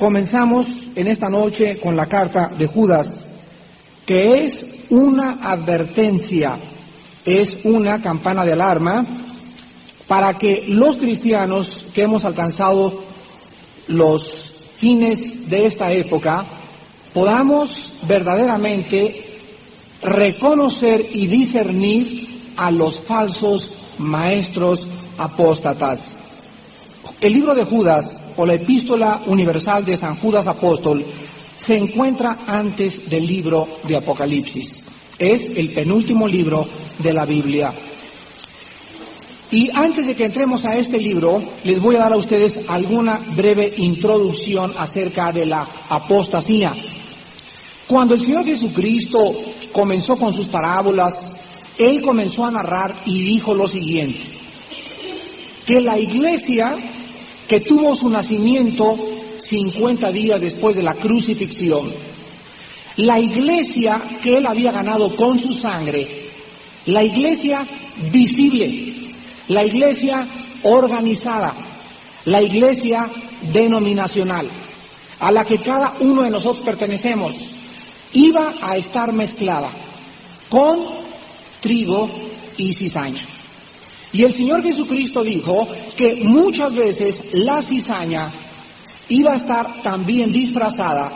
Comenzamos en esta noche con la carta de Judas, que es una advertencia, es una campana de alarma para que los cristianos que hemos alcanzado los fines de esta época podamos verdaderamente reconocer y discernir a los falsos maestros apóstatas. El libro de Judas, o la epístola universal de San Judas Apóstol, se encuentra antes del libro de Apocalipsis. Es el penúltimo libro de la Biblia. Y antes de que entremos a este libro, les voy a dar a ustedes alguna breve introducción acerca de la apostasía. Cuando el Señor Jesucristo comenzó con sus parábolas, Él comenzó a narrar y dijo lo siguiente: que la iglesia que tuvo su nacimiento 50 días después de la crucifixión, la iglesia que Él había ganado con su sangre, la iglesia visible, la iglesia organizada, la iglesia denominacional, a la que cada uno de nosotros pertenecemos, iba a estar mezclada con trigo y cizaña. Y el Señor Jesucristo dijo que muchas veces la cizaña iba a estar también disfrazada,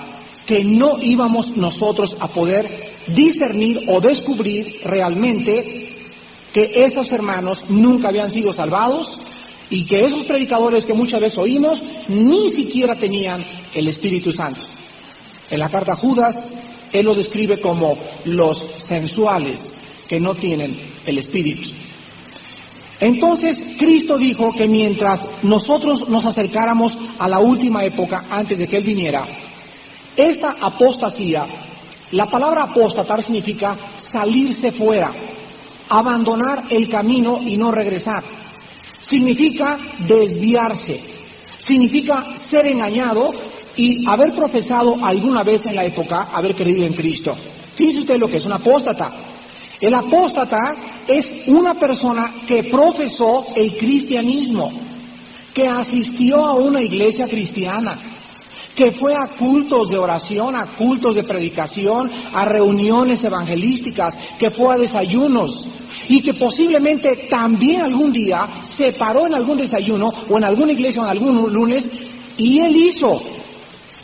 que no íbamos nosotros a poder discernir o descubrir realmente que esos hermanos nunca habían sido salvados y que esos predicadores que muchas veces oímos ni siquiera tenían el Espíritu Santo. En la carta a Judas, Él los describe como los sensuales, que no tienen el Espíritu. Entonces, Cristo dijo que mientras nosotros nos acercáramos a la última época antes de que Él viniera, esta apostasía, la palabra apóstatar significa salirse fuera, abandonar el camino y no regresar. Significa desviarse, significa ser engañado y haber profesado alguna vez en la época haber creído en Cristo. Fíjese usted lo que es un apóstata. El apóstata es una persona que profesó el cristianismo, que asistió a una iglesia cristiana, que fue a cultos de oración, a cultos de predicación, a reuniones evangelísticas, que fue a desayunos y que posiblemente también algún día se paró en algún desayuno o en alguna iglesia o en algún lunes y él hizo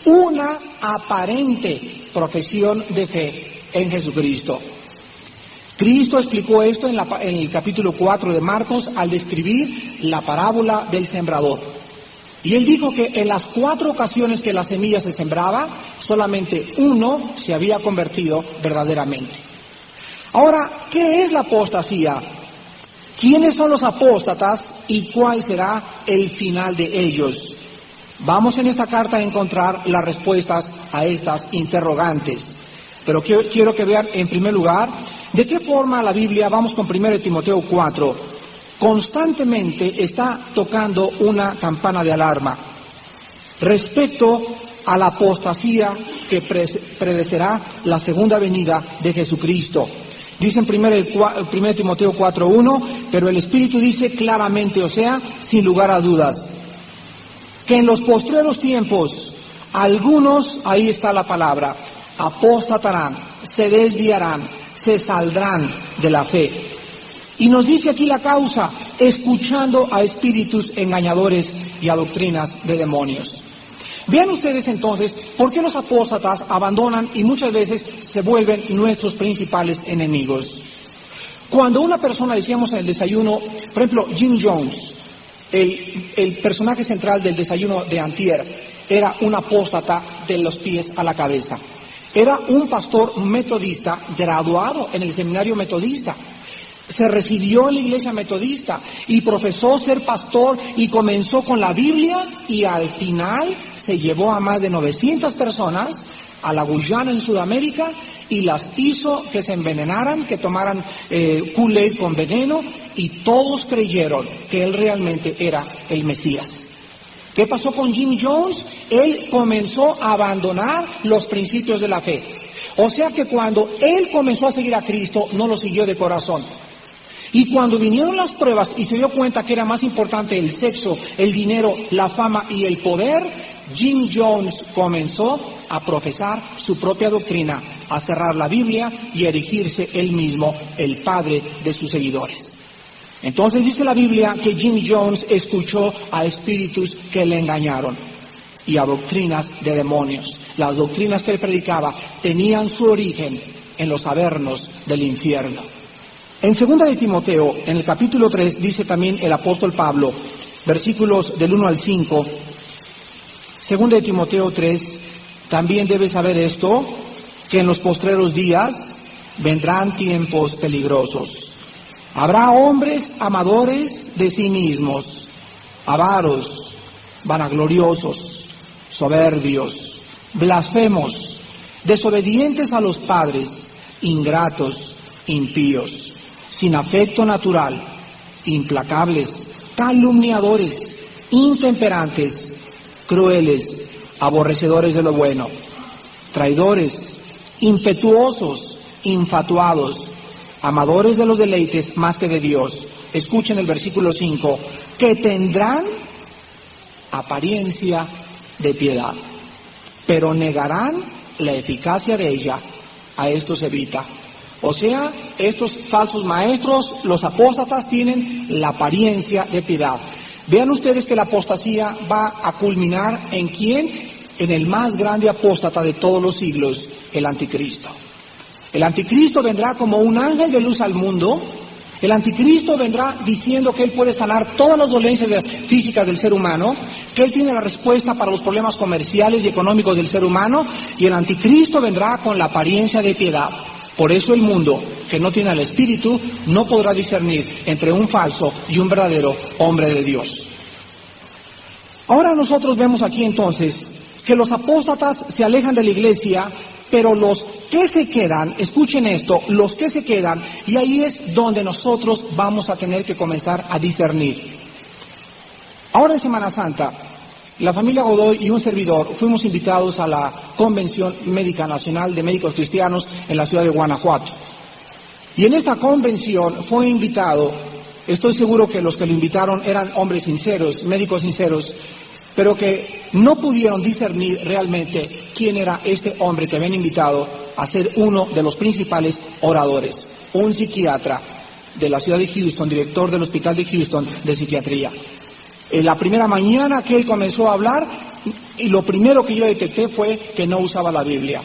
una aparente profesión de fe en Jesucristo. Cristo explicó esto en el capítulo 4 de Marcos al describir la parábola del sembrador. Y él dijo que en las 4 ocasiones que la semilla se sembraba, solamente uno se había convertido verdaderamente. Ahora, ¿qué es la apostasía? ¿Quiénes son los apóstatas y cuál será el final de ellos? Vamos en esta carta a encontrar las respuestas a estas interrogantes. Pero quiero que vean en primer lugar de qué forma la Biblia, vamos con 1 Timoteo 4, constantemente está tocando una campana de alarma respecto a la apostasía que precederá la segunda venida de Jesucristo. Dice en 1 Timoteo 4:1, pero el Espíritu dice claramente, o sea, sin lugar a dudas, que en los postreros tiempos algunos, ahí está la palabra, apostatarán, se desviarán, se saldrán de la fe. Y nos dice aquí la causa, escuchando a espíritus engañadores y a doctrinas de demonios. Vean ustedes entonces por qué los apóstatas abandonan y muchas veces se vuelven nuestros principales enemigos. Cuando una persona, decíamos en el desayuno, por ejemplo, Jim Jones, el personaje central del desayuno de antier, era un apóstata de los pies a la cabeza. Era un pastor metodista graduado en el seminario metodista. Se recibió en la iglesia metodista y profesó ser pastor y comenzó con la Biblia y al final se llevó a más de 900 personas a la Guyana en Sudamérica y las hizo que se envenenaran, que tomaran Kool-Aid con veneno y todos creyeron que él realmente era el Mesías. ¿Qué pasó con Jim Jones? Él comenzó a abandonar los principios de la fe. O sea que cuando él comenzó a seguir a Cristo, no lo siguió de corazón. Y cuando vinieron las pruebas y se dio cuenta que era más importante el sexo, el dinero, la fama y el poder, Jim Jones comenzó a profesar su propia doctrina, a cerrar la Biblia y a erigirse él mismo el padre de sus seguidores. Entonces dice la Biblia que Jim Jones escuchó a espíritus que le engañaron y a doctrinas de demonios. Las doctrinas que él predicaba tenían su origen en los avernos del infierno. En 2 de Timoteo, en el capítulo 3, dice también el apóstol Pablo, versículos del 1 al 5, 2 de Timoteo 3, también debes saber esto, que en los postreros días vendrán tiempos peligrosos. Habrá hombres amadores de sí mismos, avaros, vanagloriosos, soberbios, blasfemos, desobedientes a los padres, ingratos, impíos, sin afecto natural, implacables, calumniadores, intemperantes, crueles, aborrecedores de lo bueno, traidores, impetuosos, infatuados, amadores de los deleites más que de Dios. Escuchen el versículo 5, que tendrán apariencia de piedad, pero negarán la eficacia de ella. A estos evita. O sea, estos falsos maestros, los apóstatas, tienen la apariencia de piedad. Vean ustedes que la apostasía va a culminar ¿en quién? En el más grande apóstata de todos los siglos, el anticristo. El anticristo vendrá como un ángel de luz al mundo. El anticristo vendrá diciendo que él puede sanar todas las dolencias físicas del ser humano, que él tiene la respuesta para los problemas comerciales y económicos del ser humano, y el anticristo vendrá con la apariencia de piedad. Por eso el mundo, que no tiene el Espíritu, no podrá discernir entre un falso y un verdadero hombre de Dios. Ahora nosotros vemos aquí entonces que los apóstatas se alejan de la iglesia, pero los que se quedan, escuchen esto, los que se quedan, y ahí es donde nosotros vamos a tener que comenzar a discernir. Ahora en Semana Santa, la familia Godoy y un servidor fuimos invitados a la Convención Médica Nacional de Médicos Cristianos en la ciudad de Guanajuato. Y en esta convención fue invitado, estoy seguro que los que lo invitaron eran hombres sinceros, médicos sinceros, pero que no pudieron discernir realmente quién era este hombre que habían invitado a ser uno de los principales oradores, un psiquiatra de la ciudad de Houston, director del hospital de Houston de psiquiatría. En la primera mañana que él comenzó a hablar, y lo primero que yo detecté fue que no usaba la Biblia.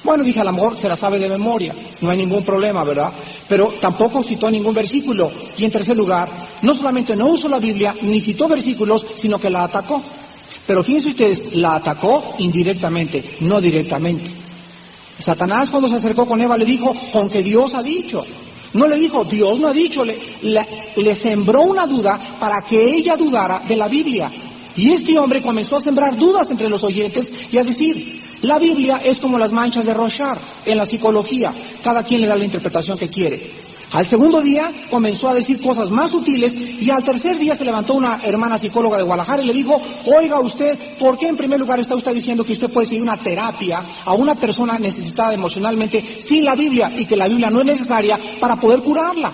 Bueno, dije, a lo mejor se la sabe de memoria, no hay ningún problema, ¿verdad? Pero tampoco citó ningún versículo. Y en tercer lugar, no solamente no usó la Biblia, ni citó versículos, sino que la atacó. Pero fíjense ustedes, la atacó indirectamente, no directamente. Satanás, cuando se acercó con Eva, le dijo, con que Dios ha dicho. No le dijo, Dios no ha dicho, le sembró una duda para que ella dudara de la Biblia. Y este hombre comenzó a sembrar dudas entre los oyentes y a decir, la Biblia es como las manchas de Rorschach en la psicología, cada quien le da la interpretación que quiere. Al segundo día comenzó a decir cosas más sutiles y al tercer día se levantó una hermana psicóloga de Guadalajara y le dijo, oiga usted, ¿por qué en primer lugar está usted diciendo que usted puede seguir una terapia a una persona necesitada emocionalmente sin la Biblia y que la Biblia no es necesaria para poder curarla?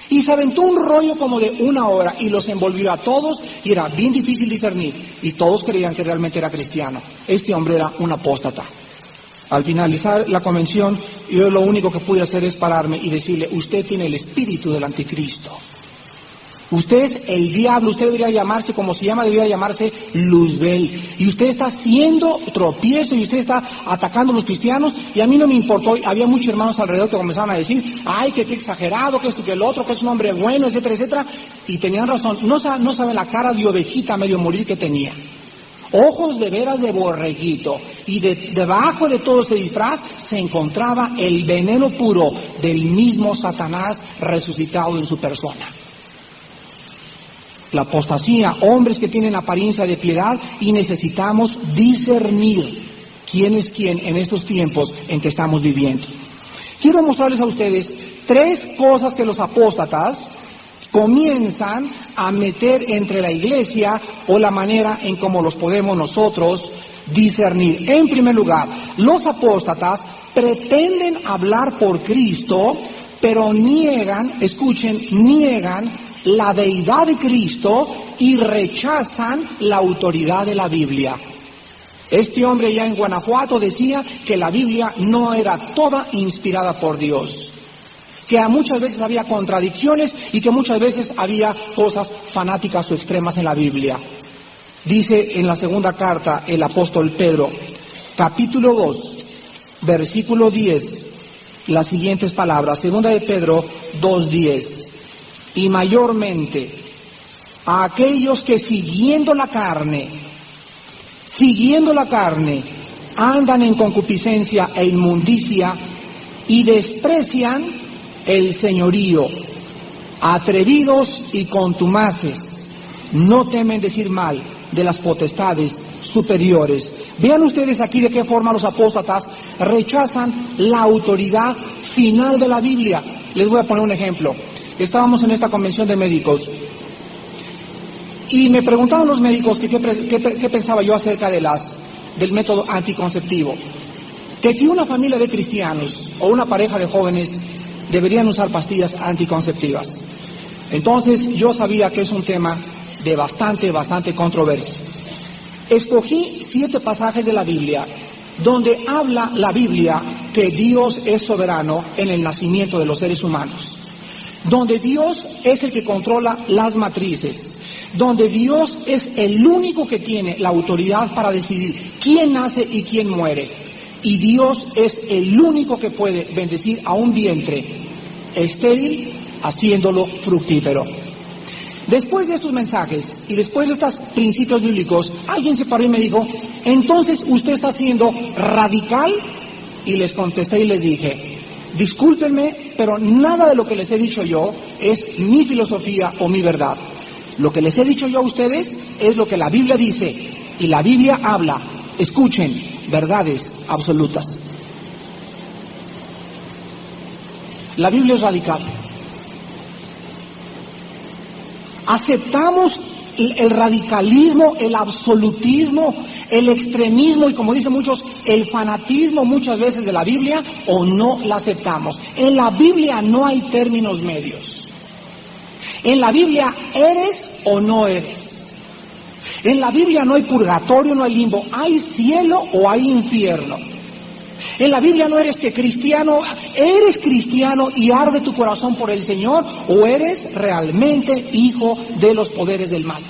Y se aventó un rollo como de 1 hora y los envolvió a todos y era bien difícil discernir y todos creían que realmente era cristiano. Este hombre era un apóstata. Al finalizar la convención, yo lo único que pude hacer es pararme y decirle, usted tiene el espíritu del anticristo. Usted es el diablo, usted debería llamarse, como se llama, debería llamarse Luzbel. Y usted está haciendo tropiezo y usted está atacando a los cristianos y a mí no me importó. Había muchos hermanos alrededor que comenzaban a decir, ay, que qué exagerado, que esto, que el otro, que es un hombre bueno, etcétera, etcétera. Y tenían razón, no saben la cara de ovejita medio morir que tenía. Ojos de veras de borreguito, y debajo de todo ese disfraz se encontraba el veneno puro del mismo Satanás resucitado en su persona. La apostasía, hombres que tienen apariencia de piedad, y necesitamos discernir quién es quién en estos tiempos en que estamos viviendo. Quiero mostrarles a ustedes 3 cosas que los apóstatas comienzan a meter entre la iglesia o la manera en cómo los podemos nosotros discernir. En primer lugar, los apóstatas pretenden hablar por Cristo, pero niegan, escuchen, niegan la deidad de Cristo y rechazan la autoridad de la Biblia. Este hombre ya en Guanajuato decía que la Biblia no era toda inspirada por Dios, que muchas veces había contradicciones y que muchas veces había cosas fanáticas o extremas en la Biblia. Dice en la segunda carta el apóstol Pedro, capítulo 2, versículo 10, las siguientes palabras, segunda de Pedro 2:10, y mayormente a aquellos que siguiendo la carne, andan en concupiscencia e inmundicia y desprecian el señorío, atrevidos y contumaces, no temen decir mal de las potestades superiores. Vean ustedes aquí de qué forma los apóstatas rechazan la autoridad final de la Biblia. Les voy a poner un ejemplo. Estábamos en esta convención de médicos y me preguntaban los médicos que qué pensaba yo acerca del método anticonceptivo. Que si una familia de cristianos o una pareja de jóvenes deberían usar pastillas anticonceptivas. Entonces yo sabía que es un tema de bastante controversia. Escogí 7 pasajes de la Biblia donde habla la Biblia que Dios es soberano en el nacimiento de los seres humanos, donde Dios es el que controla las matrices, donde Dios es el único que tiene la autoridad para decidir quién nace y quién muere, y Dios es el único que puede bendecir a un vientre estéril haciéndolo fructífero. Después de estos mensajes y después de estos principios bíblicos, alguien se paró y me dijo, entonces usted está siendo radical, y les contesté y les dije, discúlpenme, pero nada de lo que les he dicho yo es mi filosofía o mi verdad. Lo que les he dicho yo a ustedes es lo que la Biblia dice, y la Biblia habla, escuchen, verdades absolutas. La Biblia es radical. Aceptamos el radicalismo, el absolutismo, el extremismo y, como dicen muchos, el fanatismo muchas veces de la Biblia, o no la aceptamos. En la Biblia no hay términos medios. En la Biblia eres o no eres. En la Biblia no hay purgatorio, no hay limbo, hay cielo o hay infierno. En la Biblia no eres cristiano y arde tu corazón por el Señor, o eres realmente hijo de los poderes del mal.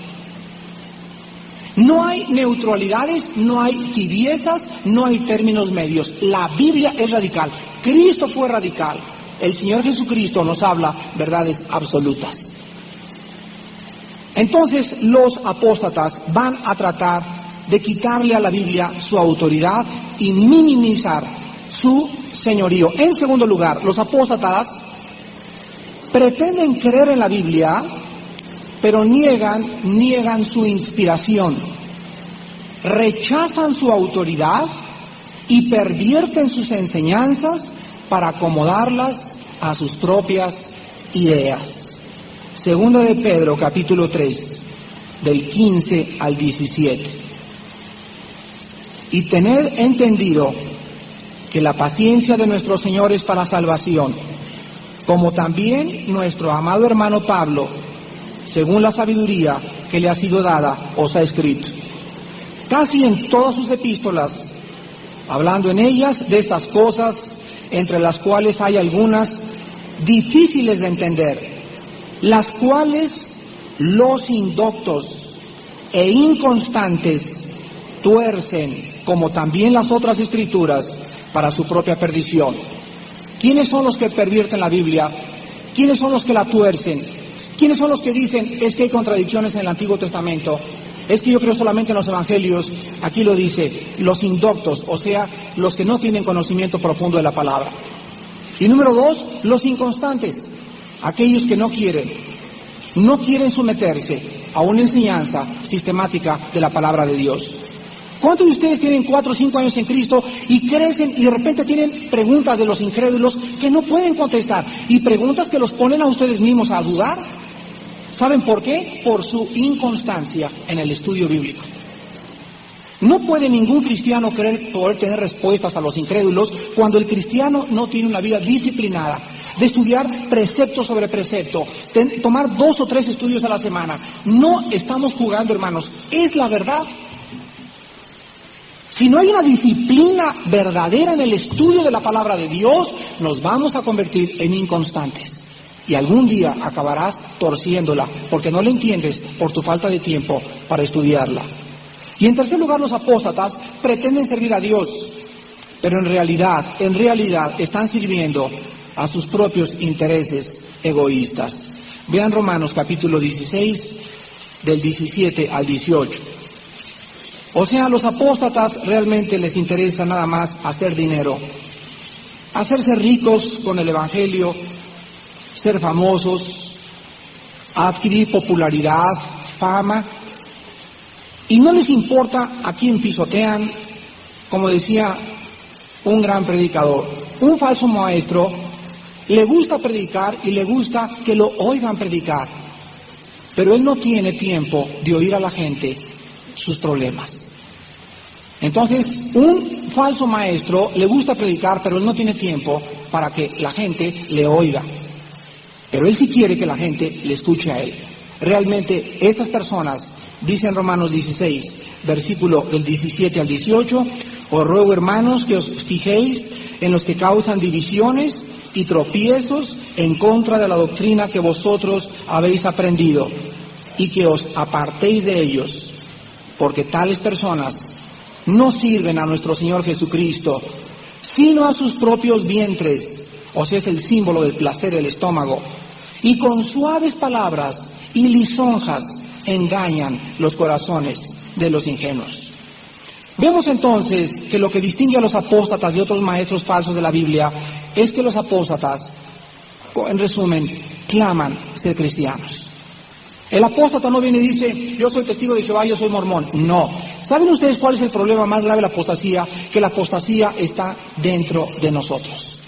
No hay neutralidades, no hay tibiezas, no hay términos medios. La Biblia es radical. Cristo fue radical. El Señor Jesucristo nos habla verdades absolutas. Entonces los apóstatas van a tratar de quitarle a la Biblia su autoridad y minimizar su señorío. En segundo lugar, los apóstatas pretenden creer en la Biblia, pero niegan su inspiración, rechazan su autoridad y pervierten sus enseñanzas para acomodarlas a sus propias ideas. Segundo de Pedro, capítulo 3, del 15 al 17. Y tened entendido que la paciencia de nuestro Señor es para salvación, como también nuestro amado hermano Pablo, según la sabiduría que le ha sido dada, os ha escrito. Casi en todas sus epístolas, hablando en ellas de estas cosas, entre las cuales hay algunas difíciles de entender, las cuales los indoctos e inconstantes tuercen, como también las otras escrituras, para su propia perdición. ¿Quiénes son los que pervierten la Biblia? ¿Quiénes son los que la tuercen? ¿Quiénes son los que dicen, es que hay contradicciones en el Antiguo Testamento? Es que yo creo solamente en los evangelios. Aquí lo dice, los indoctos, o sea, los que no tienen conocimiento profundo de la palabra. Y número 2, los inconstantes, aquellos que no quieren someterse a una enseñanza sistemática de la palabra de Dios. ¿Cuántos de ustedes tienen 4 o 5 años en Cristo y crecen y de repente tienen preguntas de los incrédulos que no pueden contestar, y preguntas que los ponen a ustedes mismos a dudar? ¿Saben por qué? Por su inconstancia en el estudio bíblico. No puede ningún cristiano creer poder tener respuestas a los incrédulos cuando el cristiano no tiene una vida disciplinada, de estudiar precepto sobre precepto, tomar 2 o 3 estudios a la semana. No estamos jugando, hermanos, es la verdad. Si no hay una disciplina verdadera en el estudio de la palabra de Dios, nos vamos a convertir en inconstantes. Y algún día acabarás torciéndola, porque no la entiendes por tu falta de tiempo para estudiarla. Y en tercer lugar, los apóstatas pretenden servir a Dios, pero en realidad están sirviendo a sus propios intereses egoístas. Vean Romanos capítulo 16, del 17 al 18. O sea, a los apóstatas realmente les interesa nada más hacer dinero, hacerse ricos con el Evangelio, ser famosos, adquirir popularidad, fama, y no les importa a quién pisotean. Como decía un gran predicador, un falso maestro le gusta predicar y le gusta que lo oigan predicar, pero él no tiene tiempo de oír a la gente sus problemas. Entonces, un falso maestro le gusta predicar, pero él no tiene tiempo para que la gente le oiga. Pero él sí quiere que la gente le escuche a él. Realmente, estas personas, dice en Romanos 16, versículo del 17 al 18, os ruego, hermanos, que os fijéis en los que causan divisiones y tropiezos en contra de la doctrina que vosotros habéis aprendido, y que os apartéis de ellos, porque tales personas no sirven a nuestro Señor Jesucristo, sino a sus propios vientres, o sea, es el símbolo del placer del estómago, y con suaves palabras y lisonjas engañan los corazones de los ingenuos. Vemos entonces que lo que distingue a los apóstatas de otros maestros falsos de la Biblia es que los apóstatas, en resumen, claman ser cristianos. El apóstata no viene y dice, yo soy testigo de Jehová, yo soy mormón. No. ¿Saben ustedes cuál es el problema más grave de la apostasía? Que la apostasía está dentro de nosotros.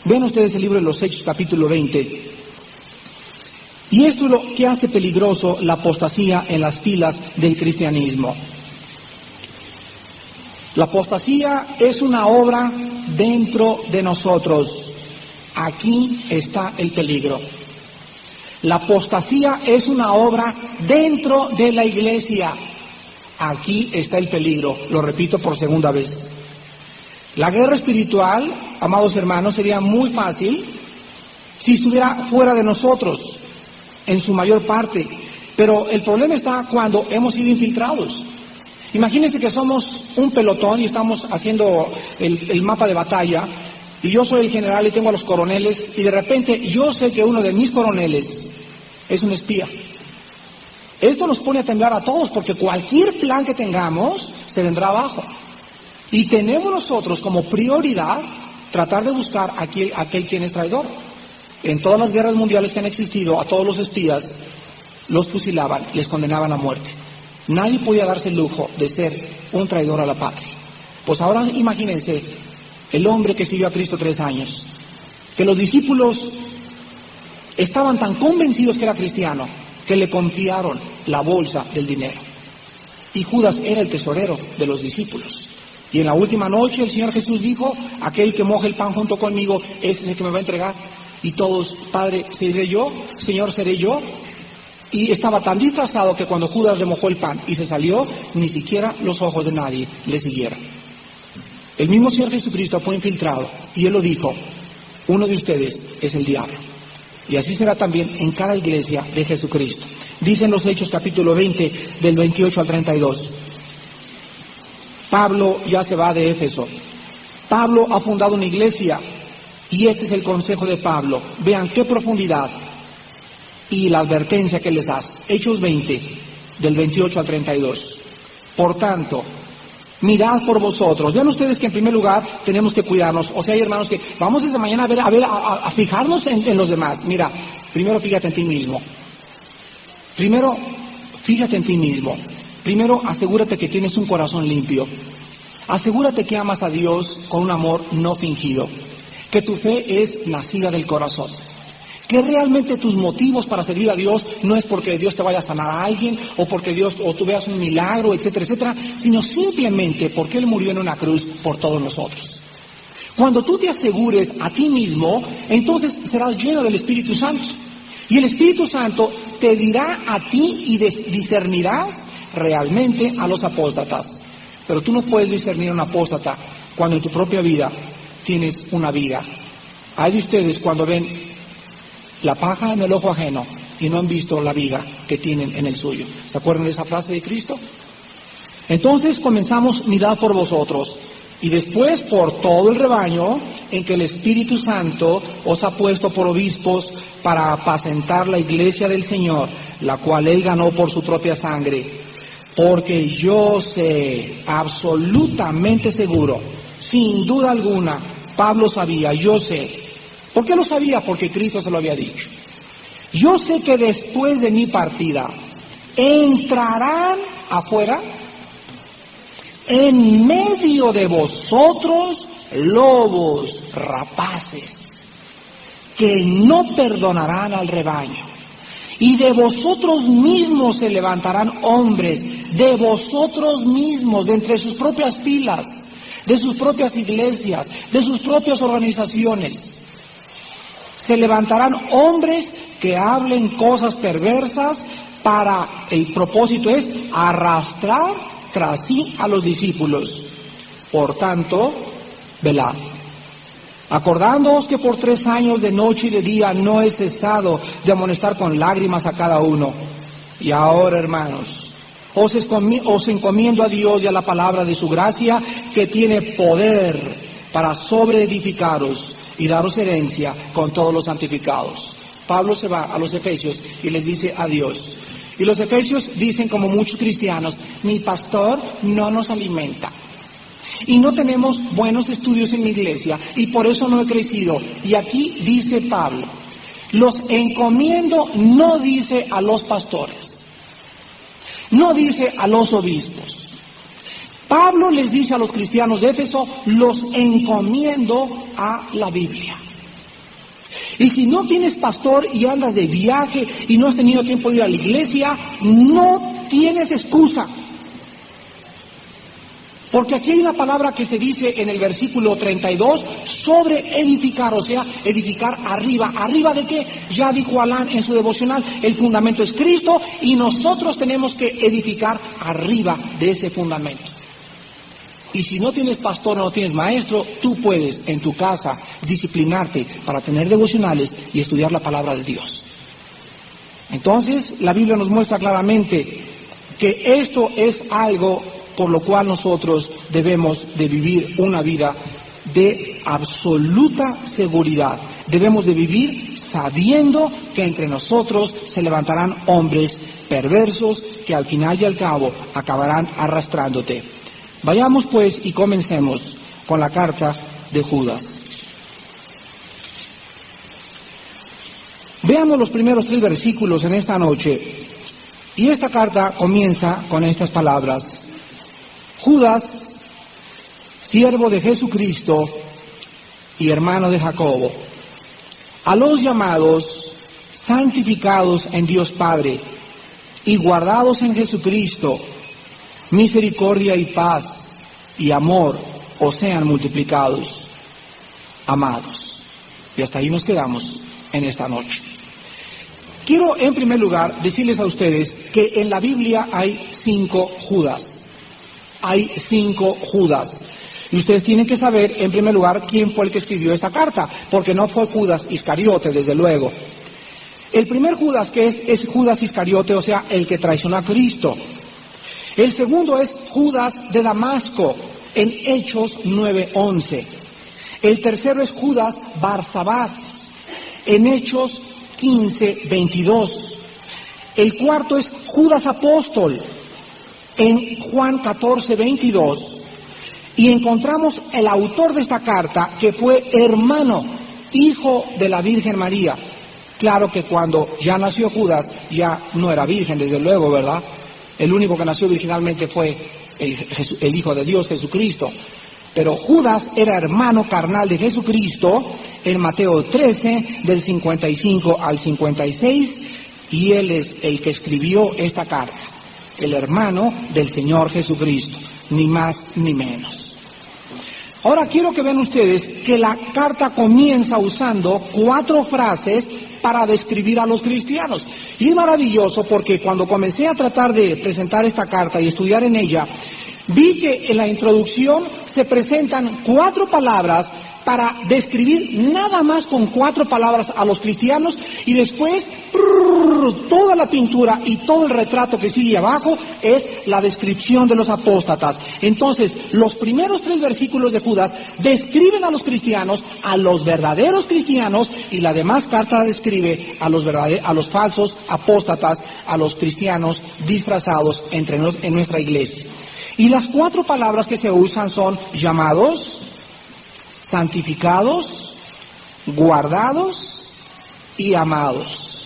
Vean ustedes el libro de los Hechos, capítulo 20. Y esto es lo que hace peligroso la apostasía en las filas del cristianismo. La apostasía es una obra dentro de nosotros. Aquí está el peligro. La apostasía es una obra dentro de la iglesia. Aquí está el peligro. Lo repito por segunda vez. La guerra espiritual, amados hermanos, sería muy fácil si estuviera fuera de nosotros, en su mayor parte. Pero el problema está cuando hemos sido infiltrados. Imagínense que somos un pelotón y estamos haciendo el mapa de batalla, y yo soy el general y tengo a los coroneles, y de repente yo sé que uno de mis coroneles es un espía. Esto nos pone a temblar a todos, porque cualquier plan que tengamos se vendrá abajo. Y tenemos nosotros como prioridad tratar de buscar a aquel quien es traidor. En todas las guerras mundiales que han existido, a todos los espías los fusilaban, les condenaban a muerte. Nadie podía darse el lujo de ser un traidor a la patria. Pues ahora imagínense el hombre que siguió a Cristo 3 años, que los discípulos estaban tan convencidos que era cristiano, que le confiaron la bolsa del dinero. Y Judas era el tesorero de los discípulos. Y en la última noche el Señor Jesús dijo, aquel que moje el pan junto conmigo, ese es el que me va a entregar. Y todos, Padre, ¿seré yo? Señor, ¿seré yo? Y estaba tan disfrazado que cuando Judas remojó el pan y se salió, ni siquiera los ojos de nadie le siguieron. El mismo Señor Jesucristo fue infiltrado, y Él lo dijo, uno de ustedes es el diablo. Y así será también en cada iglesia de Jesucristo. Dicen los Hechos capítulo 20, del 28 al 32. Pablo ya se va de Éfeso. Pablo ha fundado una iglesia, y este es el consejo de Pablo. Vean qué profundidad y la advertencia que les hace. Hechos 20, del 28 al 32. Por tanto, mirad por vosotros. Vean ustedes que en primer lugar tenemos que cuidarnos. O sea, hay hermanos que vamos desde mañana a fijarnos en los demás. Mira, primero fíjate en ti mismo. Primero, fíjate en ti mismo. Primero, asegúrate que tienes un corazón limpio. Asegúrate que amas a Dios con un amor no fingido. Que tu fe es nacida del corazón. Que realmente tus motivos para servir a Dios no es porque Dios te vaya a sanar a alguien, o porque tú veas un milagro, etcétera, etcétera, sino simplemente porque Él murió en una cruz por todos nosotros. Cuando tú te asegures a ti mismo, entonces serás lleno del Espíritu Santo. Y el Espíritu Santo te dirá a ti y discernirás realmente a los apóstatas. Pero tú no puedes discernir a un apóstata cuando en tu propia vida tienes una viga. Hay de ustedes cuando ven la paja en el ojo ajeno y no han visto la viga que tienen en el suyo. ¿Se acuerdan de esa frase de Cristo? Entonces comenzamos, mirad por vosotros, y después por todo el rebaño en que el Espíritu Santo os ha puesto por obispos para apacentar la iglesia del Señor, la cual Él ganó por su propia sangre. Porque yo sé, absolutamente seguro, sin duda alguna, Pablo sabía, yo sé. ¿Por qué lo sabía? Porque Cristo se lo había dicho. Yo sé que después de mi partida entrarán afuera, en medio de vosotros, lobos rapaces, que no perdonarán al rebaño. Y de vosotros mismos se levantarán hombres, de vosotros mismos, de entre sus propias filas, de sus propias iglesias, de sus propias organizaciones. Se levantarán hombres que hablen cosas perversas para, el propósito es arrastrar tras sí a los discípulos. Por tanto, velad. Acordándoos que por 3 años de noche y de día no he cesado de amonestar con lágrimas a cada uno. Y ahora, hermanos, os encomiendo a Dios y a la palabra de su gracia, que tiene poder para sobreedificaros y daros herencia con todos los santificados. Pablo se va a los Efesios y les dice adiós. Y los Efesios dicen, como muchos cristianos, mi pastor no nos alimenta. Y no tenemos buenos estudios en mi iglesia, y por eso no he crecido. Y aquí dice Pablo, los encomiendo, no dice a los pastores, no dice a los obispos. Pablo les dice a los cristianos de Éfeso, los encomiendo a la Biblia. Y si no tienes pastor y andas de viaje y no has tenido tiempo de ir a la iglesia, no tienes excusa. Porque aquí hay una palabra que se dice en el versículo 32, sobre edificar, o sea, edificar arriba. ¿Arriba de qué? Ya dijo Alán en su devocional, el fundamento es Cristo y nosotros tenemos que edificar arriba de ese fundamento. Y si no tienes pastor o no tienes maestro, tú puedes en tu casa disciplinarte para tener devocionales y estudiar la palabra de Dios. Entonces, la Biblia nos muestra claramente que esto es algo por lo cual nosotros debemos de vivir una vida de absoluta seguridad. Debemos de vivir sabiendo que entre nosotros se levantarán hombres perversos que al final y al cabo acabarán arrastrándote. Vayamos pues y comencemos con la carta de Judas. Veamos los primeros 3 versículos en esta noche. Y esta carta comienza con estas palabras. Judas, siervo de Jesucristo y hermano de Jacobo, a los llamados, santificados en Dios Padre y guardados en Jesucristo, misericordia y paz y amor os sean multiplicados. Amados. Y hasta ahí nos quedamos en esta noche. Quiero en primer lugar decirles a ustedes que en la Biblia hay 5 Judas. Hay 5 Judas. Y ustedes tienen que saber, en primer lugar, quién fue el que escribió esta carta, porque no fue Judas Iscariote, desde luego. El primer Judas que es Judas Iscariote, o sea, el que traicionó a Cristo. El segundo es Judas de Damasco, en Hechos 9:11. El tercero es Judas Barsabás, en Hechos 15:22. El cuarto es Judas Apóstol, en Juan 14:22, y encontramos el autor de esta carta, que fue hermano, hijo de la Virgen María. Claro que cuando ya nació Judas, ya no era virgen, desde luego, ¿verdad? El único que nació virginalmente fue el Hijo de Dios, Jesucristo. Pero Judas era hermano carnal de Jesucristo, en Mateo 13, del 55 al 56, y él es el que escribió esta carta. El hermano del Señor Jesucristo, ni más ni menos. Ahora quiero que vean ustedes que la carta comienza usando 4 frases para describir a los cristianos. Y es maravilloso porque cuando comencé a tratar de presentar esta carta y estudiar en ella, Vi que en la introducción se presentan 4 palabras para describir nada más con 4 palabras a los cristianos, y después toda la pintura y todo el retrato que sigue abajo es la descripción de los apóstatas. Entonces, los primeros 3 versículos de Judas describen a los cristianos, a los verdaderos cristianos, y la demás carta describe a los falsos apóstatas, a los cristianos disfrazados en nuestra iglesia. Y las 4 palabras que se usan son llamados, santificados, guardados y amados.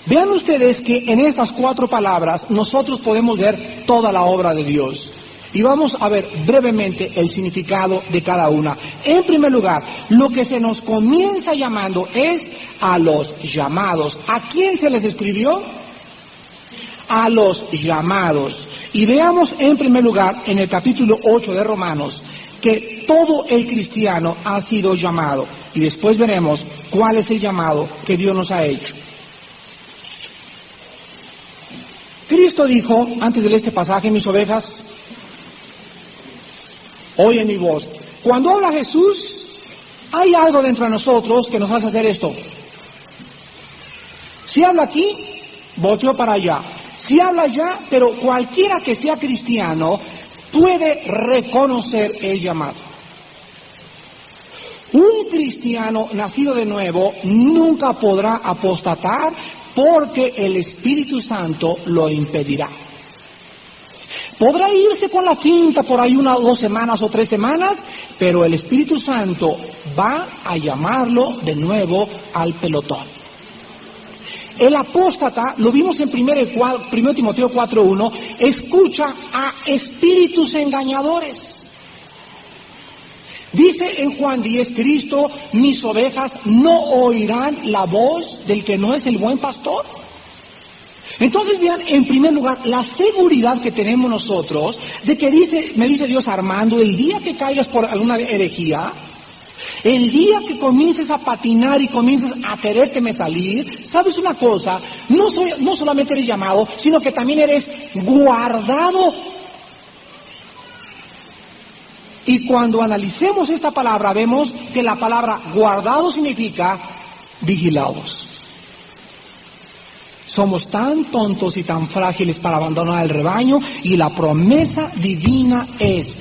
Vean ustedes que en estas 4 palabras nosotros podemos ver toda la obra de Dios. Y vamos a ver brevemente el significado de cada una. En primer lugar, lo que se nos comienza llamando es a los llamados. ¿A quién se les escribió? A los llamados. Y veamos en primer lugar en el capítulo 8 de Romanos que todo el cristiano ha sido llamado, y después veremos cuál es el llamado que Dios nos ha hecho. Cristo dijo, antes de leer este pasaje, mis ovejas oyen mi voz. Cuando habla Jesús, hay algo dentro de nosotros que nos hace hacer esto. Si habla aquí, volteo para allá. Si habla allá, pero cualquiera que sea cristiano puede reconocer el llamado. Un cristiano nacido de nuevo nunca podrá apostatar porque el Espíritu Santo lo impedirá. Podrá irse con la finta por ahí 1 o 2 semanas o 3 semanas, pero el Espíritu Santo va a llamarlo de nuevo al pelotón. El apóstata, lo vimos en 1 Timoteo 4:1, escucha a espíritus engañadores. Dice en Juan 10, Cristo, mis ovejas no oirán la voz del que no es el buen pastor. Entonces vean, en primer lugar, la seguridad que tenemos nosotros de que me dice Dios: Armando, el día que caigas por alguna herejía, el día que comiences a patinar y comiences a querérteme salir, ¿sabes una cosa? No solamente eres llamado, sino que también eres guardado. Y cuando analicemos esta palabra, vemos que la palabra guardado significa vigilados. Somos tan tontos y tan frágiles para abandonar el rebaño, y la promesa divina es,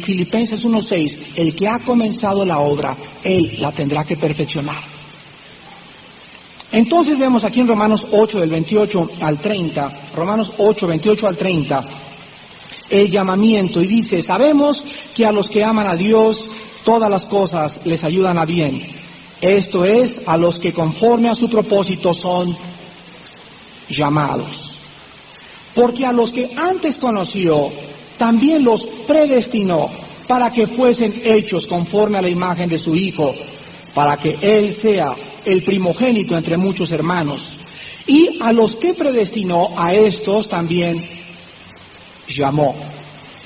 Filipenses 1:6, el que ha comenzado la obra, Él la tendrá que perfeccionar. Entonces vemos aquí en Romanos 8, del 28 al 30, Romanos 8, 28 al 30, el llamamiento, y dice: sabemos que a los que aman a Dios, todas las cosas les ayudan a bien. Esto es, a los que conforme a su propósito son llamados. Porque a los que antes conoció, también los predestinó para que fuesen hechos conforme a la imagen de su Hijo, para que Él sea el primogénito entre muchos hermanos. Y a los que predestinó, a estos también llamó.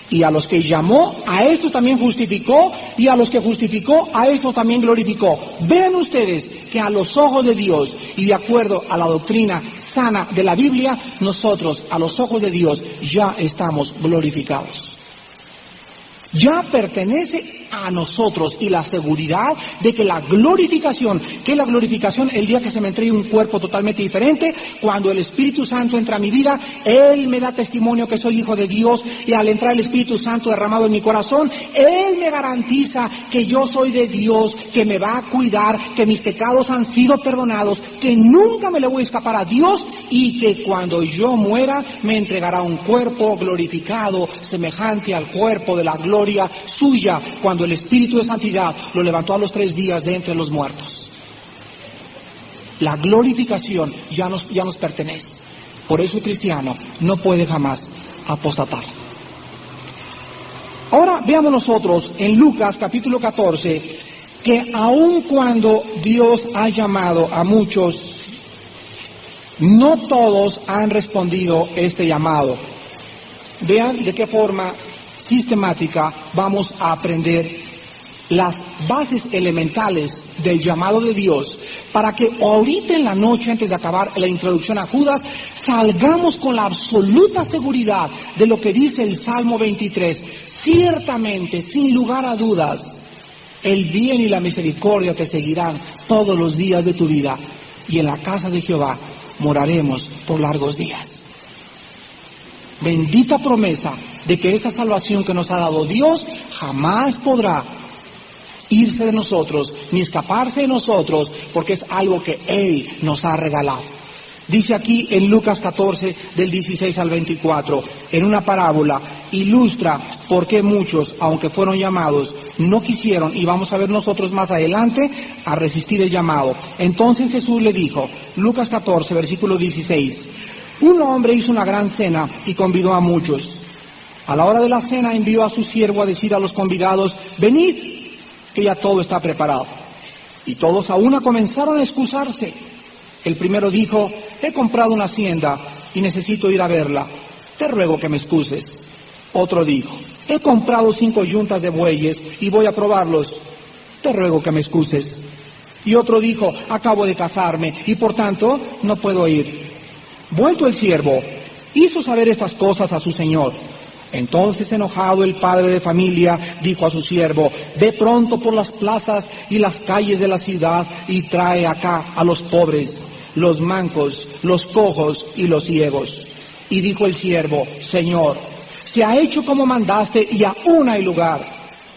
Y a los que llamó, a estos también justificó, y a los que justificó, a estos también glorificó. Vean ustedes que a los ojos de Dios, y de acuerdo a la doctrina sana de la Biblia, nosotros, a los ojos de Dios, ya estamos glorificados. Ya pertenece a nosotros, y la seguridad de que la glorificación, el día que se me entregue un cuerpo totalmente diferente, cuando el Espíritu Santo entra a mi vida, Él me da testimonio que soy hijo de Dios, y al entrar el Espíritu Santo derramado en mi corazón, Él me garantiza que yo soy de Dios, que me va a cuidar, que mis pecados han sido perdonados, que nunca me le voy a escapar a Dios, y que cuando yo muera me entregará un cuerpo glorificado, semejante al cuerpo de la gloria suya, cuando el Espíritu de Santidad lo levantó a los 3 días de entre los muertos. La glorificación ya nos pertenece. Por eso el cristiano no puede jamás apostatar. Ahora veamos nosotros en Lucas capítulo 14 que aun cuando Dios ha llamado a muchos, no todos han respondido este llamado. Vean de qué forma sistemática vamos a aprender las bases elementales del llamado de Dios, para que ahorita en la noche, antes de acabar la introducción a Judas, salgamos con la absoluta seguridad de lo que dice el Salmo 23. Ciertamente, sin lugar a dudas, el bien y la misericordia te seguirán todos los días de tu vida, y en la casa de Jehová moraremos por largos días. Bendita promesa de que esa salvación que nos ha dado Dios jamás podrá irse de nosotros, ni escaparse de nosotros, porque es algo que Él nos ha regalado. Dice aquí en Lucas 14, del 16 al 24, en una parábola, ilustra por qué muchos, aunque fueron llamados, no quisieron, y vamos a ver nosotros más adelante, a resistir el llamado. Entonces Jesús le dijo, Lucas 14, versículo 16, un hombre hizo una gran cena y convidó a muchos. A la hora de la cena envió a su siervo a decir a los convidados, venid, que ya todo está preparado. Y todos a una comenzaron a excusarse. El primero dijo, he comprado una hacienda y necesito ir a verla, te ruego que me excuses. Otro dijo, he comprado 5 yuntas de bueyes y voy a probarlos, te ruego que me excuses. Y otro dijo, acabo de casarme y por tanto no puedo ir. Vuelto el siervo, hizo saber estas cosas a su señor. Entonces, enojado, el padre de familia dijo a su siervo, ve pronto por las plazas y las calles de la ciudad y trae acá a los pobres, los mancos, los cojos y los ciegos. Y dijo el siervo, Señor, se ha hecho como mandaste y aún hay lugar.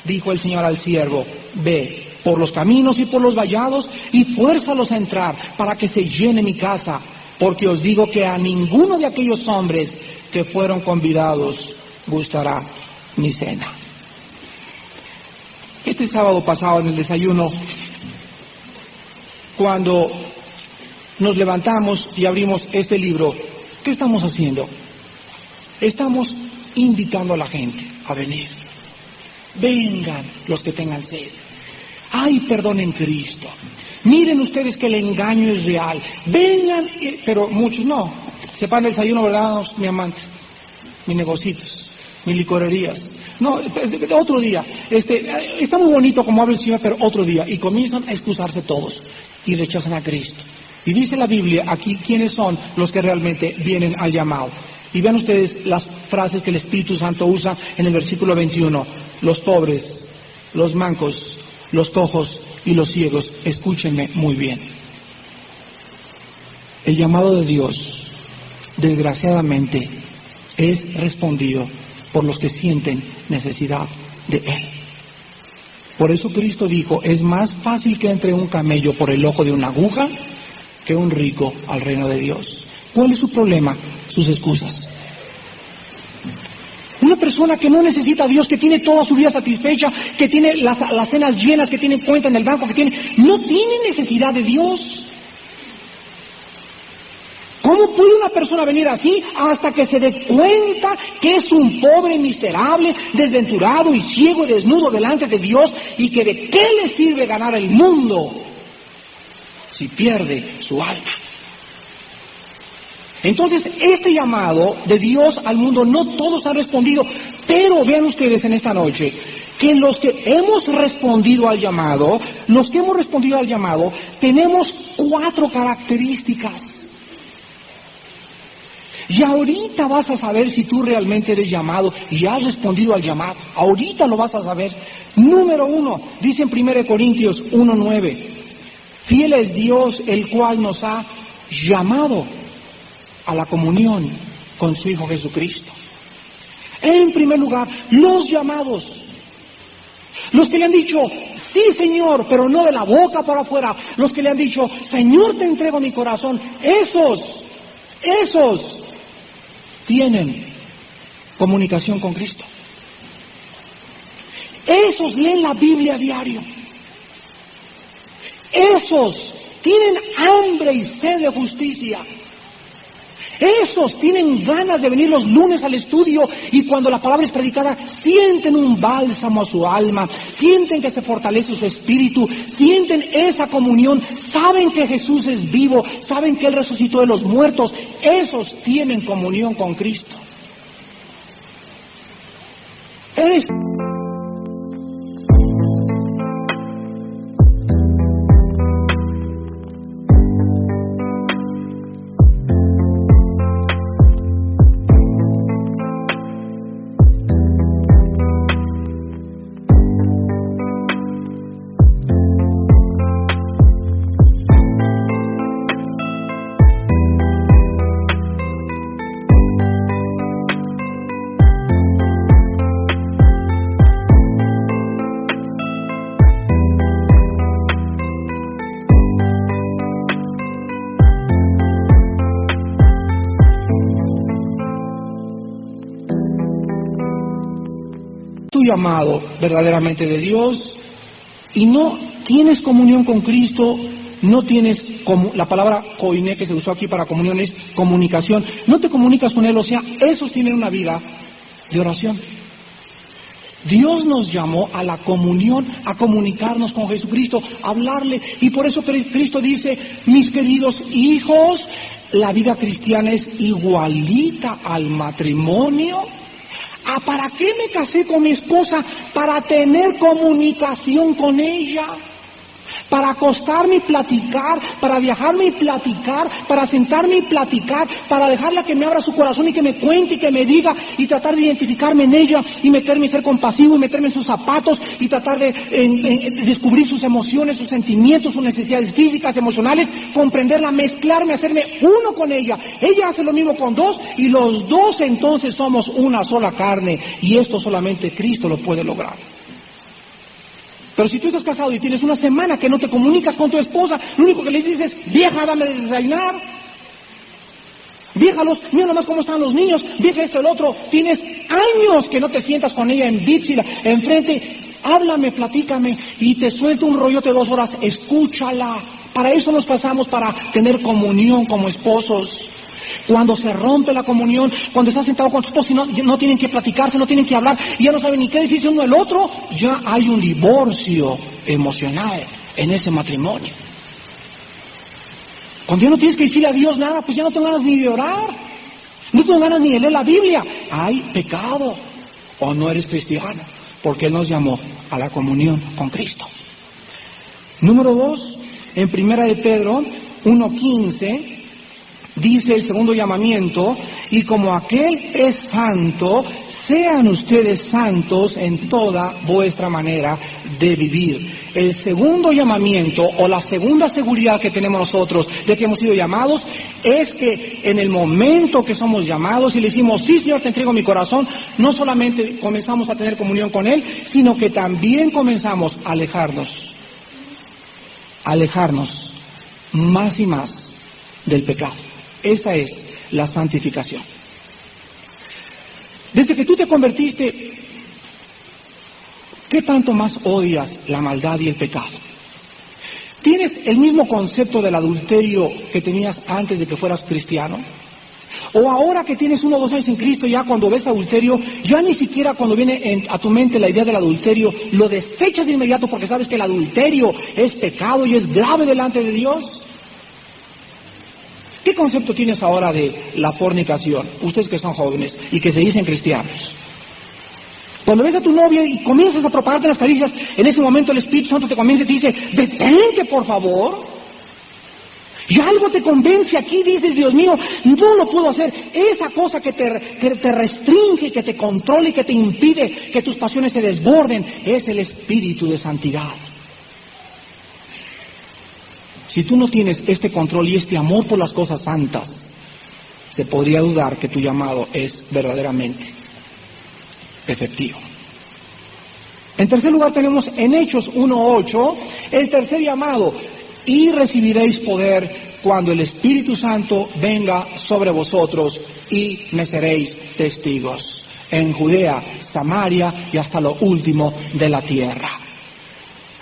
Dijo el Señor al siervo, ve por los caminos y por los vallados y fuérzalos a entrar para que se llene mi casa, porque os digo que a ninguno de aquellos hombres que fueron convidados gustará mi cena. Este sábado pasado en el desayuno, cuando nos levantamos y abrimos este libro, ¿qué estamos haciendo? Estamos invitando a la gente a venir. Vengan los que tengan sed. Hay perdón en Cristo. Miren ustedes que el engaño es real. Vengan, pero muchos no. Se paran el desayuno, ¿verdad, mi amante? Mis negocios, mis licorerías. No, otro día. Está muy bonito como habla el Señor, pero otro día. Y comienzan a excusarse todos y rechazan a Cristo. Y dice la Biblia aquí quiénes son los que realmente vienen al llamado. Y vean ustedes las frases que el Espíritu Santo usa en el versículo 21. Los pobres, los mancos, los cojos y los ciegos. Escúchenme muy bien. El llamado de Dios, desgraciadamente, es respondido por los que sienten necesidad de Él. Por eso Cristo dijo, es más fácil que entre un camello por el ojo de una aguja que un rico al reino de Dios. ¿Cuál es su problema? Sus excusas. Una persona que no necesita a Dios, que tiene toda su vida satisfecha, que tiene las cenas llenas, que tiene cuenta en el banco, no tiene necesidad de Dios. ¿Cómo puede una persona venir así hasta que se dé cuenta que es un pobre, miserable, desventurado y ciego y desnudo delante de Dios, y que de qué le sirve ganar el mundo si pierde su alma? Entonces, este llamado de Dios al mundo, no todos han respondido, pero vean ustedes en esta noche que los que hemos respondido al llamado, tenemos 4 características. Y ahorita vas a saber si tú realmente eres llamado y has respondido al llamado. Ahorita lo vas a saber. Número 1, dice en 1 Corintios 1:9, fiel es Dios el cual nos ha llamado a la comunión con su Hijo Jesucristo. En primer lugar, los llamados. Los que le han dicho, sí Señor, pero no de la boca para afuera. Los que le han dicho, Señor, te entrego mi corazón. Esos tienen comunicación con Cristo. Esos leen la Biblia a diario. Esos tienen hambre y sed de justicia. Esos tienen ganas de venir los lunes al estudio y cuando la palabra es predicada sienten un bálsamo a su alma, sienten que se fortalece su espíritu, sienten esa comunión, saben que Jesús es vivo, saben que Él resucitó de los muertos. Esos tienen comunión con Cristo. llamado verdaderamente de Dios y no tienes comunión con Cristo, no tienes, la palabra koiné que se usó aquí para comunión es comunicación, no te comunicas con Él, o sea, esos tienen una vida de oración. Dios nos llamó a la comunión, a comunicarnos con Jesucristo, a hablarle, y por eso Cristo dice, mis queridos hijos, la vida cristiana es igualita al matrimonio. ¿Para qué me casé con mi esposa? Para tener comunicación con ella, para acostarme y platicar, para viajarme y platicar, para sentarme y platicar, para dejarla que me abra su corazón y que me cuente y que me diga y tratar de identificarme en ella y meterme y ser compasivo y meterme en sus zapatos y tratar de descubrir sus emociones, sus sentimientos, sus necesidades físicas, emocionales, comprenderla, mezclarme, hacerme uno con ella. Ella hace lo mismo con dos y los dos entonces somos una sola carne y esto solamente Cristo lo puede lograr. Pero si tú estás casado y tienes una semana que no te comunicas con tu esposa, lo único que le dices es, vieja, dame de desayunar, vieja, mira nomás cómo están los niños, vieja esto, el otro, tienes años que no te sientas con ella en Bípsila, enfrente, háblame, platícame, y te suelta un rollote de 2 horas, escúchala. Para eso nos casamos, para tener comunión como esposos. Cuando se rompe la comunión, cuando estás sentado con tu esposo y no tienen que platicarse, no tienen que hablar, y ya no saben ni qué decirse uno del otro, ya hay un divorcio emocional en ese matrimonio. Cuando ya no tienes que decirle a Dios nada, pues ya no tengo ganas ni de orar, no tengo ganas ni de leer la Biblia. Hay pecado, o no eres cristiano, porque Él nos llamó a la comunión con Cristo. Número 2, en Primera de Pedro 1:15, dice el segundo llamamiento, y como aquel es santo, sean ustedes santos en toda vuestra manera de vivir. El segundo llamamiento, o la segunda seguridad que tenemos nosotros de que hemos sido llamados, es que en el momento que somos llamados y le decimos, sí Señor, te entrego mi corazón, no solamente comenzamos a tener comunión con Él, sino que también comenzamos a alejarnos más y más del pecado. Esa es la santificación. Desde que tú te convertiste, ¿qué tanto más odias la maldad y el pecado? ¿Tienes el mismo concepto del adulterio que tenías antes de que fueras cristiano? ¿O ahora que tienes 1 o 2 años en Cristo, ya cuando ves adulterio, ya ni siquiera cuando viene a tu mente la idea del adulterio, lo desechas de inmediato porque sabes que el adulterio es pecado y es grave delante de Dios? ¿Qué concepto tienes ahora de la fornicación? Ustedes que son jóvenes y que se dicen cristianos. Cuando ves a tu novia y comienzas a propagarte las caricias, en ese momento el Espíritu Santo te convence y te dice, detente por favor. Y algo te convence aquí, dices, Dios mío, no lo puedo hacer. Esa cosa que te restringe, que te controla y que te impide que tus pasiones se desborden, es el Espíritu de santidad. Si tú no tienes este control y este amor por las cosas santas, se podría dudar que tu llamado es verdaderamente efectivo. En tercer lugar tenemos en Hechos 1:8, el tercer llamado, y recibiréis poder cuando el Espíritu Santo venga sobre vosotros y me seréis testigos en Judea, Samaria y hasta lo último de la tierra.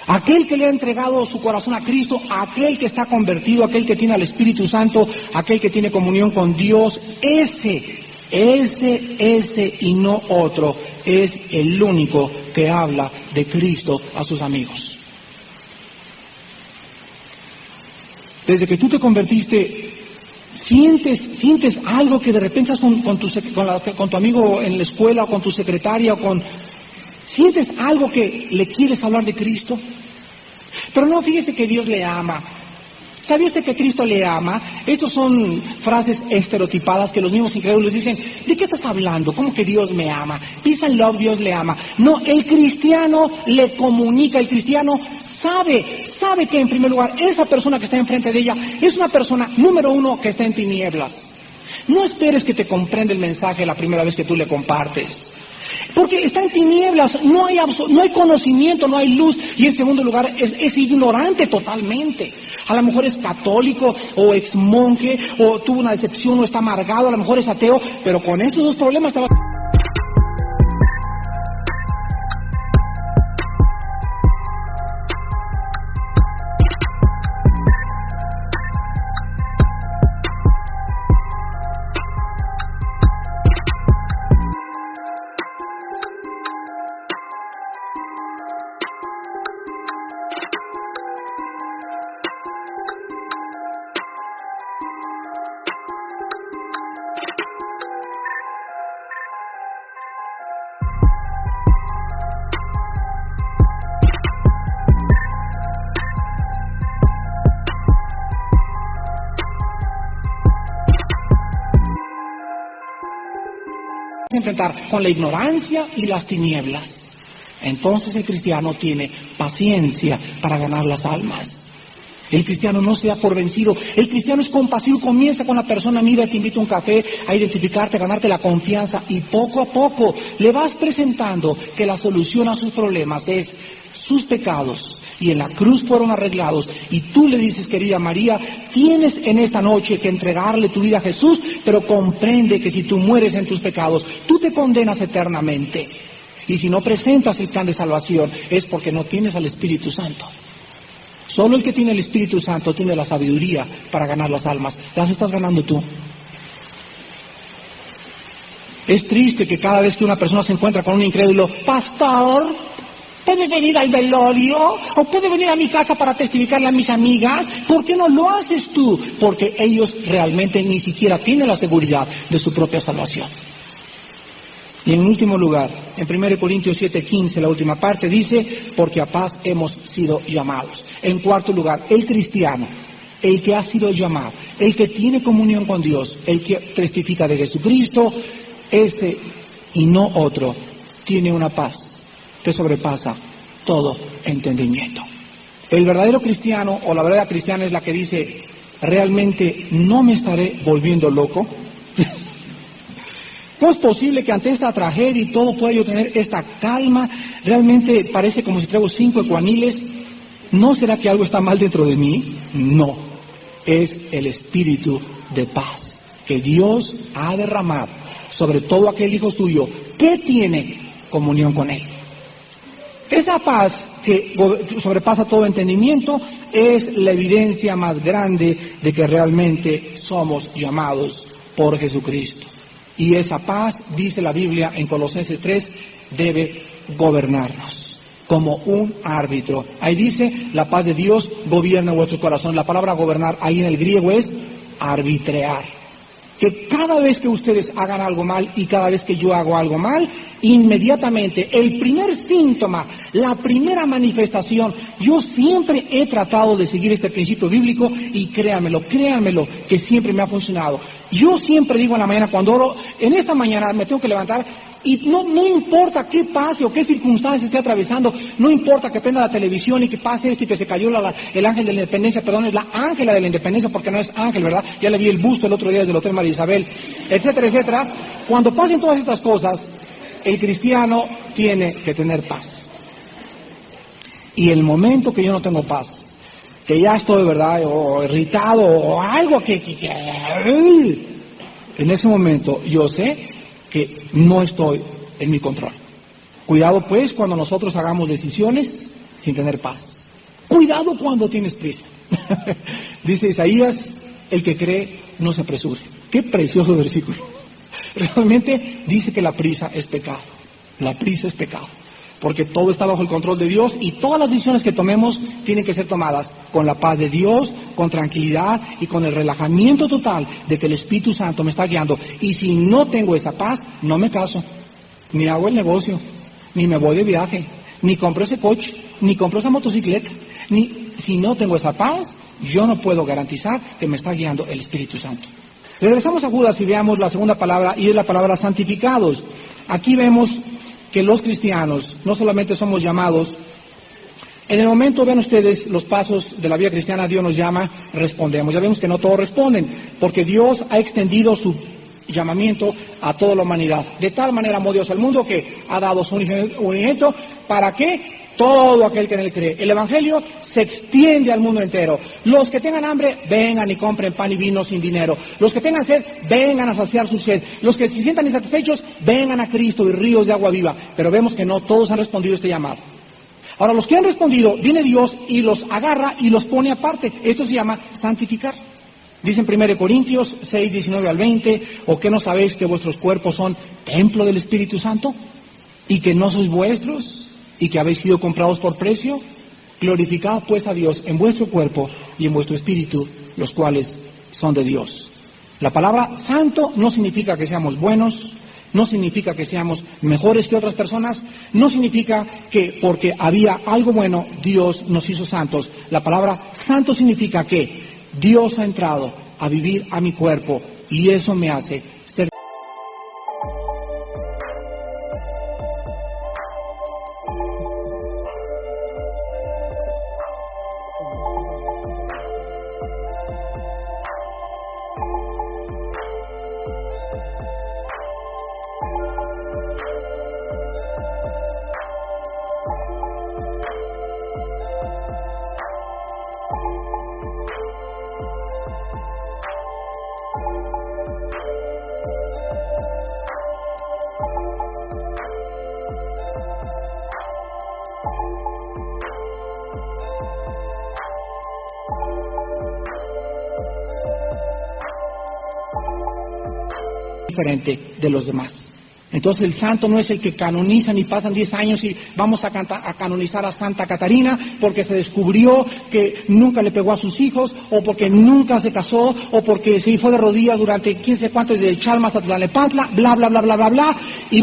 Aquel que le ha entregado su corazón a Cristo, aquel que está convertido, aquel que tiene al Espíritu Santo, aquel que tiene comunión con Dios, ese y no otro es el único que habla de Cristo a sus amigos. Desde que tú te convertiste, sientes algo que de repente estás con tu amigo en la escuela o con tu secretaria ¿sientes algo que le quieres hablar de Cristo? Pero no, fíjese que Dios le ama. ¿Sabe usted que Cristo le ama? Estas son frases estereotipadas que los mismos incrédulos dicen, ¿de qué estás hablando? ¿Cómo que Dios me ama? Peace and love, Dios le ama. No, el cristiano le comunica, el cristiano sabe que en primer lugar esa persona que está enfrente de ella es una persona, número 1, que está en tinieblas. No esperes que te comprenda el mensaje la primera vez que tú le compartes. Porque está en tinieblas, no hay conocimiento, no hay luz, y en segundo lugar es ignorante totalmente. A lo mejor es católico o ex monje, o tuvo una decepción o está amargado, a lo mejor es ateo, pero con esos 2 problemas te vas enfrentar con la ignorancia y las tinieblas. Entonces el cristiano tiene paciencia para ganar las almas. El cristiano no se da por vencido. El cristiano es compasivo, comienza con la persona, mira, te invito a un café, a identificarte, a ganarte la confianza, y poco a poco le vas presentando que la solución a sus problemas es sus pecados, y en la cruz fueron arreglados, y tú le dices, querida María, tienes en esta noche que entregarle tu vida a Jesús, pero comprende que si tú mueres en tus pecados, tú te condenas eternamente. Y si no presentas el plan de salvación, es porque no tienes al Espíritu Santo. Solo el que tiene el Espíritu Santo tiene la sabiduría para ganar las almas. Las estás ganando tú. Es triste que cada vez que una persona se encuentra con un incrédulo, pastor, ¿puede venir al velorio? ¿O puede venir a mi casa para testificarle a mis amigas? ¿Por qué no lo haces tú? Porque ellos realmente ni siquiera tienen la seguridad de su propia salvación. Y en último lugar, en 1 Corintios 7:15, la última parte, dice, porque a paz hemos sido llamados. En cuarto lugar, el cristiano, el que ha sido llamado, el que tiene comunión con Dios, el que testifica de Jesucristo, ese y no otro, tiene una paz que sobrepasa todo entendimiento. El verdadero cristiano o la verdadera cristiana es la que dice, realmente no me estaré volviendo loco. ¿Cómo es posible que ante esta tragedia y todo pueda yo tener esta calma? Realmente parece como si traigo 5 ecuaniles. ¿No será que algo está mal dentro de mí? No, es el espíritu de paz que Dios ha derramado sobre todo aquel hijo suyo que tiene comunión con Él. Esa paz que sobrepasa todo entendimiento es la evidencia más grande de que realmente somos llamados por Jesucristo. Y esa paz, dice la Biblia en Colosenses 3, debe gobernarnos como un árbitro. Ahí dice, la paz de Dios gobierna vuestro corazón. La palabra gobernar ahí en el griego es arbitrear. Que cada vez que ustedes hagan algo mal y cada vez que yo hago algo mal, inmediatamente el primer síntoma, la primera manifestación, yo siempre he tratado de seguir este principio bíblico y créanmelo, que siempre me ha funcionado. Yo siempre digo en la mañana cuando oro, en esta mañana me tengo que levantar y no importa qué pase o qué circunstancias esté atravesando, no importa que prenda la televisión y que pase esto y que se cayó el ángel de la independencia, perdón, es la ángela de la independencia porque no es ángel, ¿verdad? Ya le vi el busto el otro día desde el Hotel María Isabel, etcétera, etcétera. Cuando pasen todas estas cosas, el cristiano tiene que tener paz. Y el momento que yo no tengo paz, que ya estoy, ¿verdad?, o irritado o algo en ese momento yo sé que no estoy en mi control. Cuidado pues cuando nosotros hagamos decisiones sin tener paz. Cuidado cuando tienes prisa. Dice Isaías, el que cree no se apresure. Qué precioso versículo. Realmente dice que la prisa es pecado. La prisa es pecado. Porque todo está bajo el control de Dios y todas las decisiones que tomemos tienen que ser tomadas con la paz de Dios, con tranquilidad y con el relajamiento total de que el Espíritu Santo me está guiando. Y si no tengo esa paz, no me caso, ni hago el negocio, ni me voy de viaje, ni compro ese coche, ni compro esa motocicleta. Si no tengo esa paz, yo no puedo garantizar que me está guiando el Espíritu Santo. Regresamos a Judas y veamos la segunda palabra, y es la palabra santificados. Aquí vemos que los cristianos no solamente somos llamados, en el momento, vean ustedes los pasos de la vida cristiana, Dios nos llama, respondemos. Ya vemos que no todos responden, porque Dios ha extendido su llamamiento a toda la humanidad. De tal manera amó Dios al mundo que ha dado su unigénito para que todo aquel que en él cree. El Evangelio se extiende al mundo entero. Los que tengan hambre, vengan y compren pan y vino sin dinero. Los que tengan sed, vengan a saciar su sed. Los que se sientan insatisfechos, vengan a Cristo y ríos de agua viva. Pero vemos que no todos han respondido a este llamado. Ahora, los que han respondido, viene Dios y los agarra y los pone aparte. Esto se llama santificar. Dice en 1 Corintios 6, 19 al 20, ¿o qué no sabéis que vuestros cuerpos son templo del Espíritu Santo? ¿Y que no sois vuestros? ¿Y que habéis sido comprados por precio? Glorificad pues a Dios en vuestro cuerpo y en vuestro espíritu, los cuales son de Dios. La palabra santo no significa que seamos buenos, no significa que seamos mejores que otras personas, no significa que porque había algo bueno Dios nos hizo santos. La palabra santo significa que Dios ha entrado a vivir a mi cuerpo y eso me hace ser. diferente de los demás. Entonces el santo no es el que canonizan y pasan 10 años y vamos a canonizar a Santa Catarina porque se descubrió que nunca le pegó a sus hijos, o porque nunca se casó, o porque se fue de rodillas durante 15 cuantos desde Chalmas hasta Tlalnepantla, bla, bla, bla, bla, bla, bla, y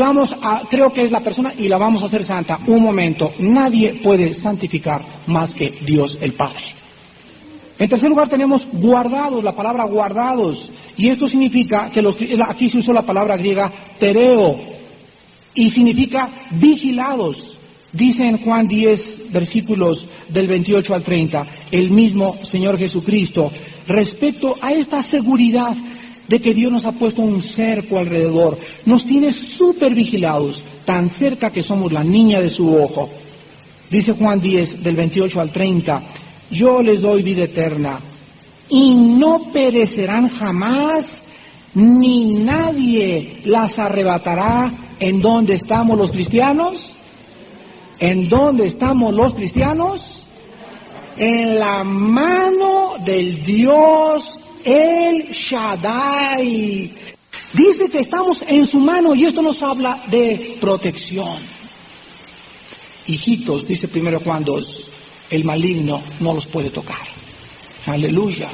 creo que es la persona y la vamos a hacer santa. Un momento, nadie puede santificar más que Dios el Padre. En tercer lugar tenemos guardados, la palabra guardados. Y esto significa que aquí se usó la palabra griega tereo, y significa vigilados. Dice en Juan 10, versículos del 28 al 30, el mismo Señor Jesucristo, respecto a esta seguridad de que Dios nos ha puesto un cerco alrededor, nos tiene súper vigilados, tan cerca que somos la niña de su ojo. Dice Juan 10, del 28 al 30, yo les doy vida eterna, y no perecerán jamás, ni nadie las arrebatará. ¿En dónde estamos los cristianos? ¿En dónde estamos los cristianos? En la mano del Dios El Shaddai. Dice que estamos en su mano, y esto nos habla de protección. Hijitos, dice 1 Juan 2, el maligno no los puede tocar. Aleluya.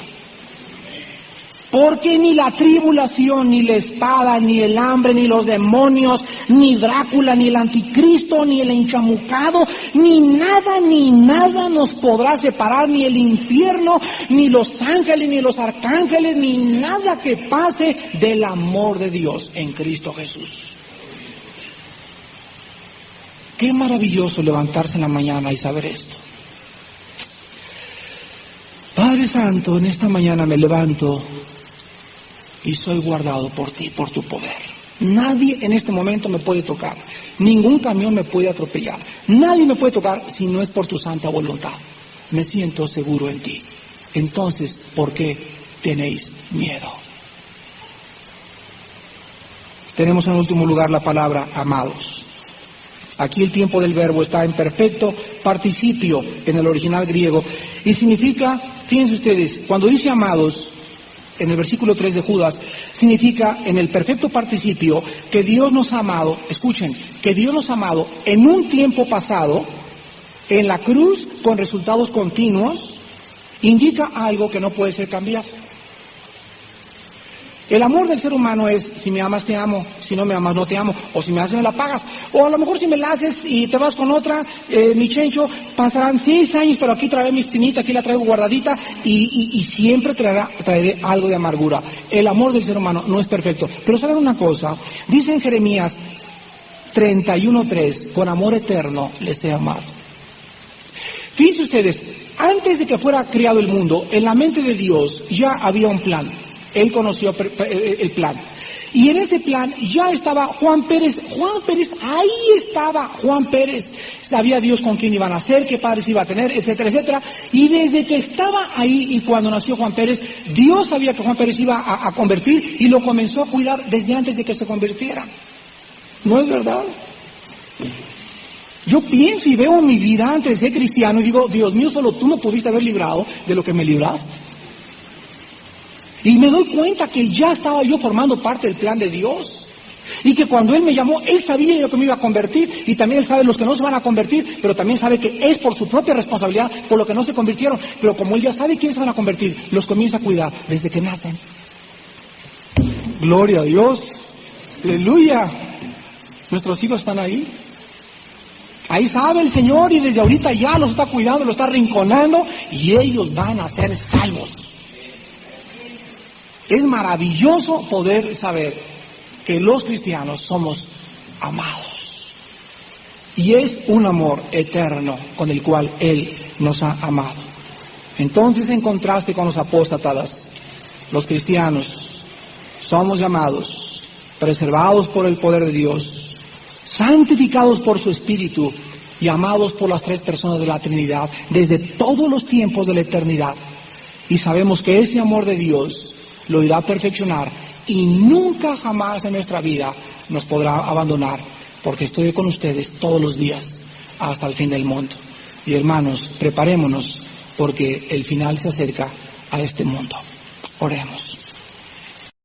Porque ni la tribulación, ni la espada, ni el hambre, ni los demonios, ni Drácula, ni el anticristo, ni el enchamucado, ni nada nos podrá separar, ni el infierno, ni los ángeles, ni los arcángeles, ni nada que pase del amor de Dios en Cristo Jesús. Qué maravilloso levantarse en la mañana y saber esto. Padre Santo, en esta mañana me levanto y soy guardado por ti, por tu poder. Nadie en este momento me puede tocar, ningún camión me puede atropellar, nadie me puede tocar si no es por tu santa voluntad. Me siento seguro en ti. Entonces, ¿por qué tenéis miedo? Tenemos en último lugar la palabra amados. Aquí el tiempo del verbo está en perfecto participio en el original griego y significa, fíjense ustedes, cuando dice amados en el versículo 3 de Judas, significa en el perfecto participio que Dios nos ha amado, escuchen, que Dios nos ha amado en un tiempo pasado, en la cruz con resultados continuos, indica algo que no puede ser cambiado. El amor del ser humano es, si me amas te amo, si no me amas no te amo, o si me haces me la pagas, o a lo mejor si me la haces y te vas con otra, mi chencho, pasarán 6 años, pero aquí traeré mi espinita, aquí la traigo guardadita, y siempre traeré algo de amargura. El amor del ser humano no es perfecto, pero ¿saben una cosa? Dice en Jeremías 31:3, con amor eterno les he amado. Fíjense ustedes, antes de que fuera creado el mundo, en la mente de Dios ya había un plan. Él conoció el plan. Y en ese plan ya estaba Juan Pérez, ahí estaba Juan Pérez. Sabía Dios con quién iban a nacer, qué padres iba a tener, etcétera, etcétera. Y desde que estaba ahí y cuando nació Juan Pérez, Dios sabía que Juan Pérez iba a convertir y lo comenzó a cuidar desde antes de que se convirtiera. ¿No es verdad? Yo pienso y veo mi vida antes de ser cristiano y digo, Dios mío, solo tú me pudiste haber librado de lo que me libraste. Y me doy cuenta que ya estaba yo formando parte del plan de Dios. Y que cuando Él me llamó, Él sabía yo que me iba a convertir. Y también Él sabe los que no se van a convertir, pero también sabe que es por su propia responsabilidad por lo que no se convirtieron. Pero como Él ya sabe quiénes se van a convertir, los comienza a cuidar desde que nacen. Gloria a Dios. Aleluya. Nuestros hijos están ahí. Ahí sabe el Señor y desde ahorita ya los está cuidando, los está rinconando y ellos van a ser salvos. Es maravilloso poder saber que los cristianos somos amados. Y es un amor eterno con el cual Él nos ha amado. Entonces, en contraste con los apóstatas, los cristianos somos llamados, preservados por el poder de Dios, santificados por su Espíritu y amados por las 3 personas de la Trinidad desde todos los tiempos de la eternidad. Y sabemos que ese amor de Dios lo irá a perfeccionar y nunca jamás en nuestra vida nos podrá abandonar, porque estoy con ustedes todos los días hasta el fin del mundo. Y hermanos, preparémonos porque el final se acerca a este mundo. Oremos.